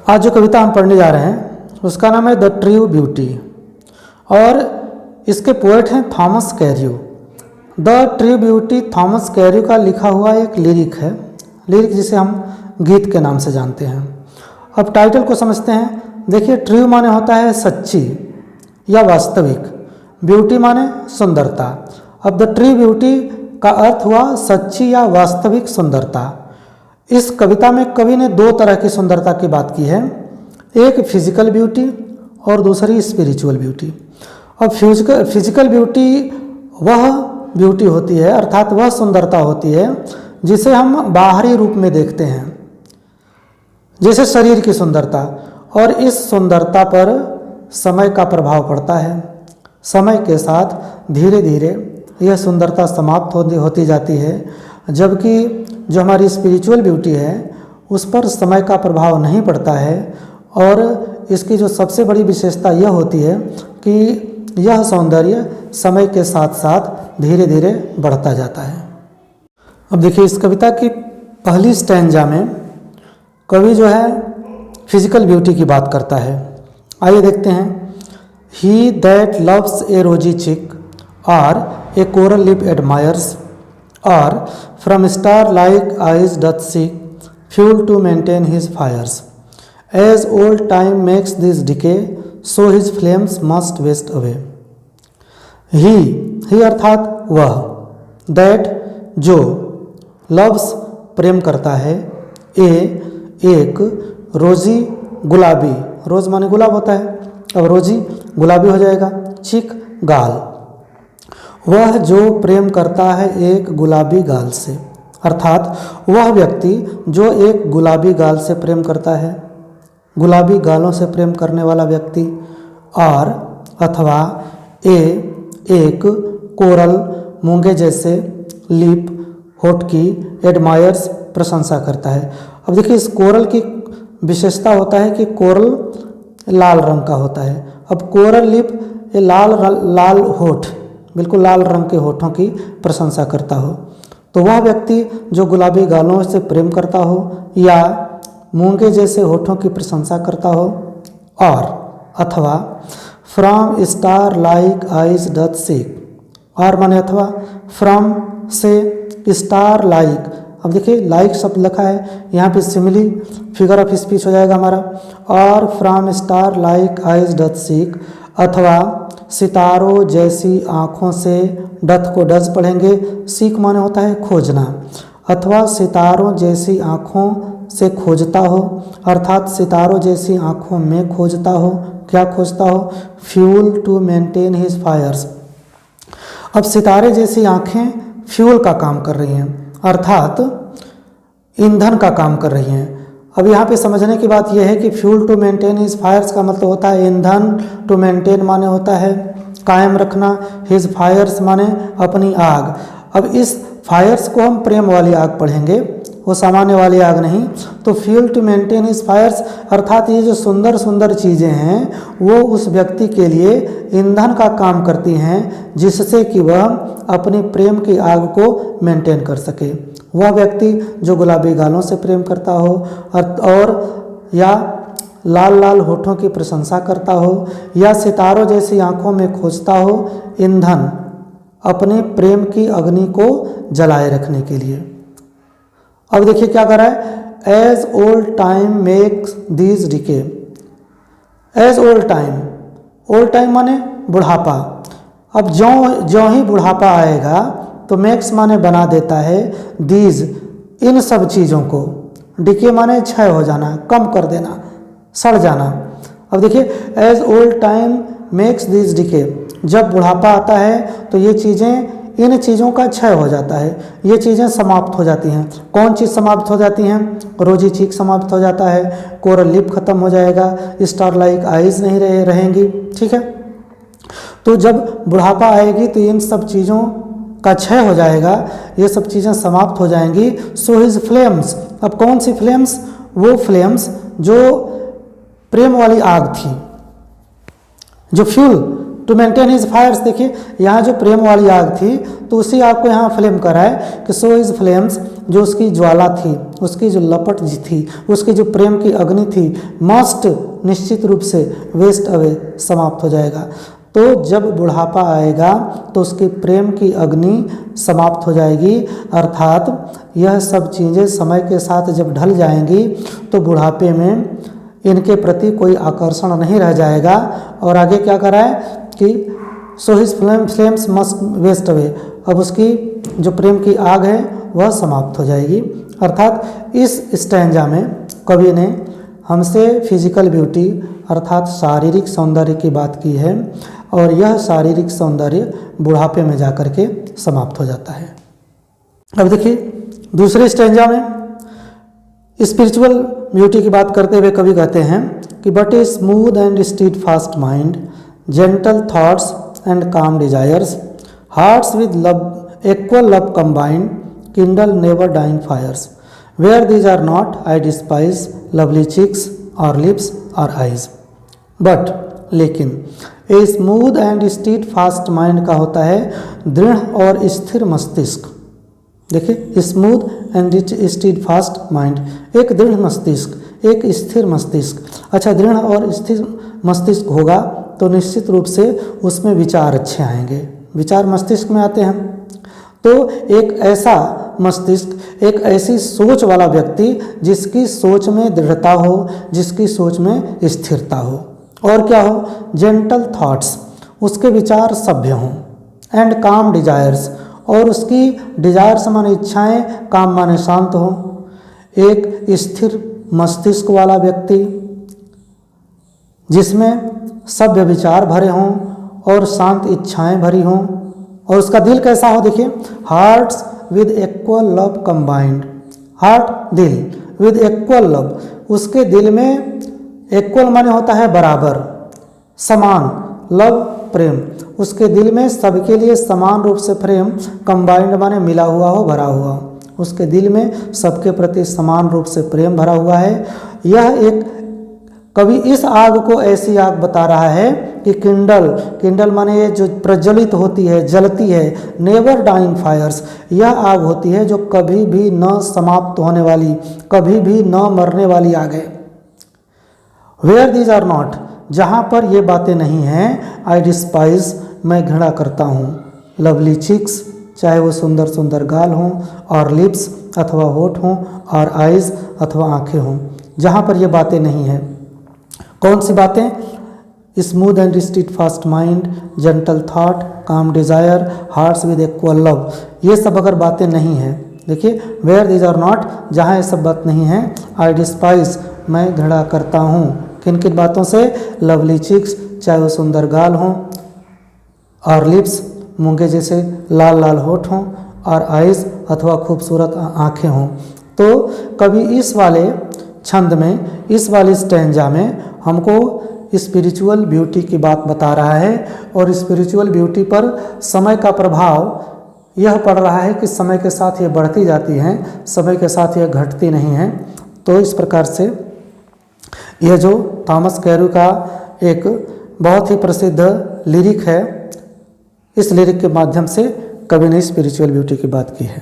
आज जो कविता हम पढ़ने जा रहे हैं उसका नाम है द ट्रू ब्यूटी और इसके पोएट हैं Thomas कैर्यू। The true beauty Thomas कैर्यू का लिखा हुआ एक लिरिक है, लिरिक जिसे हम गीत के नाम से जानते हैं। अब टाइटल को समझते हैं। देखिए, ट्रू माने होता है सच्ची या वास्तविक, ब्यूटी माने सुंदरता। अब द ट्रू ब्यूटी का अर्थ हुआ सच्ची या वास्तविक सुंदरता। इस कविता में कवि ने दो तरह की सुंदरता की बात की है, एक फिजिकल ब्यूटी और दूसरी स्पिरिचुअल ब्यूटी। अब फिजिकल ब्यूटी वह ब्यूटी होती है, अर्थात वह सुंदरता होती है जिसे हम बाहरी रूप में देखते हैं, जैसे शरीर की सुंदरता, और इस सुंदरता पर समय का प्रभाव पड़ता है। समय के साथ धीरे धीरे यह सुंदरता समाप्त होती जाती है, जबकि जो हमारी स्पिरिचुअल ब्यूटी है उस पर समय का प्रभाव नहीं पड़ता है। और इसकी जो सबसे बड़ी विशेषता यह होती है कि यह सौंदर्य समय के साथ साथ धीरे धीरे बढ़ता जाता है। अब देखिए, इस कविता की पहली स्टैंजा में कवि जो है फिजिकल ब्यूटी की बात करता है। आइए देखते हैं। ही that loves A rosy cheek और a coral lip admires or from star-like eyes doth seek fuel to maintain his fires. As old time makes this decay, so his flames must waste away. He अर्थात वह, that जो, loves प्रेम करता है, एक रोजी गुलाबी, रोज माने गुलाब होता है, अब रोजी गुलाबी हो जाएगा, चिक गाल, वह जो प्रेम करता है एक गुलाबी गाल से, अर्थात वह व्यक्ति जो एक गुलाबी गाल से प्रेम करता है, गुलाबी गालों से प्रेम करने वाला व्यक्ति, और अथवा एक कोरल मूंगे जैसे लिप होठ की एडमायर्स प्रशंसा करता है। अब देखिए, इस कोरल की विशेषता होता है कि कोरल लाल रंग का होता है। अब कोरल लिप ये लाल होठ, बिल्कुल लाल रंग के होठों की प्रशंसा करता हो, तो वह व्यक्ति जो गुलाबी गालों से प्रेम करता हो या मूंगे जैसे होठों की प्रशंसा करता हो, और अथवा from star like eyes doth seek, और माने अथवा फ्रॉम से स्टार लाइक। अब देखिए, लाइक शब्द लिखा है यहाँ पे, सिमिली फिगर ऑफ स्पीच हो जाएगा हमारा, और from star like eyes doth seek, अथवा सितारों जैसी आँखों से, डथ को डज पढ़ेंगे, सीख माने होता है खोजना, अथवा सितारों जैसी आँखों से खोजता हो, अर्थात सितारों जैसी आँखों में खोजता हो। क्या खोजता हो? Fuel to maintain his fires. अब सितारे जैसी आँखें फ्यूल का काम कर रही हैं, अर्थात ईंधन का काम कर रही हैं। अब यहाँ पे समझने की बात यह है कि fuel to maintain his fires का मतलब होता है ईंधन, टू मेंटेन माने होता है कायम रखना, हिज फायर्स माने अपनी आग। अब इस फायर्स को हम प्रेम वाली आग पढ़ेंगे, वो सामान्य वाली आग नहीं। तो fuel to maintain his fires अर्थात ये जो सुंदर सुंदर चीज़ें हैं वो उस व्यक्ति के लिए ईंधन का काम करती हैं, जिससे कि वह अपनी प्रेम की आग को मेंटेन कर सके। वह व्यक्ति जो गुलाबी गालों से प्रेम करता हो और या लाल लाल होठों की प्रशंसा करता हो या सितारों जैसी आंखों में खोजता हो ईंधन अपने प्रेम की अग्नि को जलाए रखने के लिए। अब देखिए क्या कर रहा है, age old time makes these decay. Age old time माने बुढ़ापा। अब ज्यों ही बुढ़ापा आएगा तो मैक्स माने बना देता है, दीज इन सब चीज़ों को, डिके माने क्षय हो जाना, कम कर देना, सड़ जाना। अब देखिए, age old time makes these decay, जब बुढ़ापा आता है तो ये चीज़ें, इन चीज़ों का क्षय हो जाता है, ये चीज़ें समाप्त हो जाती हैं। कौन चीज़ समाप्त हो जाती हैं? रोजी चीक समाप्त हो जाता है, कोरल लिप खत्म हो जाएगा, स्टार लाइक आइज नहीं रहेंगी। ठीक है, तो जब बुढ़ापा आएगी तो इन सब चीज़ों का क्षय हो जाएगा, ये सब चीज़ें समाप्त हो जाएंगी। सो हिज फ्लेम्स, अब कौन सी फ्लेम्स? वो फ्लेम्स जो प्रेम वाली आग थी, जो fuel to maintain his fires. देखिए, यहाँ जो प्रेम वाली आग थी तो उसी आग को यहाँ फ्लेम करा है कि सो हिज फ्लेम्स जो उसकी ज्वाला थी, उसकी जो लपट थी, उसकी जो प्रेम की अग्नि थी, मस्ट निश्चित रूप से वेस्ट अवे, समाप्त हो जाएगा। तो जब बुढ़ापा आएगा तो उसकी प्रेम की अग्नि समाप्त हो जाएगी, अर्थात यह सब चीज़ें समय के साथ जब ढल जाएंगी तो बुढ़ापे में इनके प्रति कोई आकर्षण नहीं रह जाएगा। और आगे क्या करा है कि so his flames must waste away, अब उसकी जो प्रेम की आग है वह समाप्त हो जाएगी। अर्थात इस स्टैंजा में कवि ने हमसे फिजिकल ब्यूटी अर्थात शारीरिक सौंदर्य की बात की है, और यह शारीरिक सौंदर्य बुढ़ापे में जाकर के समाप्त हो जाता है। अब देखिए दूसरे स्टैंजा में स्पिरिचुअल ब्यूटी की बात करते हुए कवि कहते हैं कि but a smooth and steadfast mind, gentle thoughts and calm desires, hearts with love equal love combined, kindle never dying fires, where these are not I despise lovely cheeks और lips और eyes. But लेकिन a smooth and steadfast mind का होता है दृढ़ और स्थिर मस्तिष्क। देखिए smooth and steadfast mind, एक दृढ़ मस्तिष्क, एक स्थिर मस्तिष्क। अच्छा, दृढ़ और स्थिर मस्तिष्क होगा तो निश्चित रूप से उसमें विचार अच्छे आएंगे, विचार मस्तिष्क में आते हैं। तो एक ऐसा मस्तिष्क, एक ऐसी सोच वाला व्यक्ति जिसकी सोच में दृढ़ता हो, जिसकी सोच में स्थिरता हो, और क्या हो, जेंटल थॉट्स, उसके विचार सभ्य हों, एंड काम डिजायर्स, और उसकी डिजायर्स माने इच्छाएं, काम माने शांत हो। एक स्थिर मस्तिष्क वाला व्यक्ति जिसमें सभ्य विचार भरे हों और शांत इच्छाएं भरी हों, और उसका दिल कैसा हो, देखिए hearts with equal love combined, heart दिल विद इक्वल लव, उसके दिल में इक्वल माने होता है बराबर, समान, लव प्रेम, उसके दिल में सबके लिए समान रूप से प्रेम, कंबाइंड माने मिला हुआ हो, भरा हुआ, उसके दिल में सबके प्रति समान रूप से प्रेम भरा हुआ है। यह एक कवि इस आग को ऐसी आग बता रहा है कि किंडल, किंडल माने ये जो प्रज्वलित होती है, जलती है, नेवर डाइंग फायर्स, यह आग होती है जो कभी भी न समाप्त होने वाली, कभी भी न मरने वाली आग है। वेयर दीज आर नॉट, जहाँ पर ये बातें नहीं हैं, आई डिस्पाइज, मैं घृणा करता हूँ, लवली चिक्स, चाहे वो सुंदर सुंदर गाल हों, और लिप्स अथवा होठ हों, और आइज़ अथवा आँखें हों, जहाँ पर ये बातें नहीं हैं। कौन सी बातें? Smooth and steadfast mind, gentle thought, calm desire, hearts with equal love, ये सब अगर बातें नहीं हैं, देखिए वेयर दीज आर नॉट, जहाँ ये सब बात नहीं है, आई डिस्पाइज, मैं घृणा करता हूँ, किन किन बातों से, लवली चिक्स, चाहे वो सुंदर गाल हों, और लिप्स, मूंगे जैसे लाल लाल होठ हों, और आइज़ अथवा खूबसूरत आँखें हों। तो कभी इस वाले छंद में, इस वाले स्टैंजा में हमको स्पिरिचुअल ब्यूटी की बात बता रहा है, और स्पिरिचुअल ब्यूटी पर समय का प्रभाव यह पड़ रहा है कि समय के साथ ये बढ़ती जाती हैं, समय के साथ यह घटती नहीं हैं। तो इस प्रकार से यह जो थॉमस कैरू का एक बहुत ही प्रसिद्ध लिरिक है, इस लिरिक के माध्यम से कवि ने स्पिरिचुअल ब्यूटी की बात की है।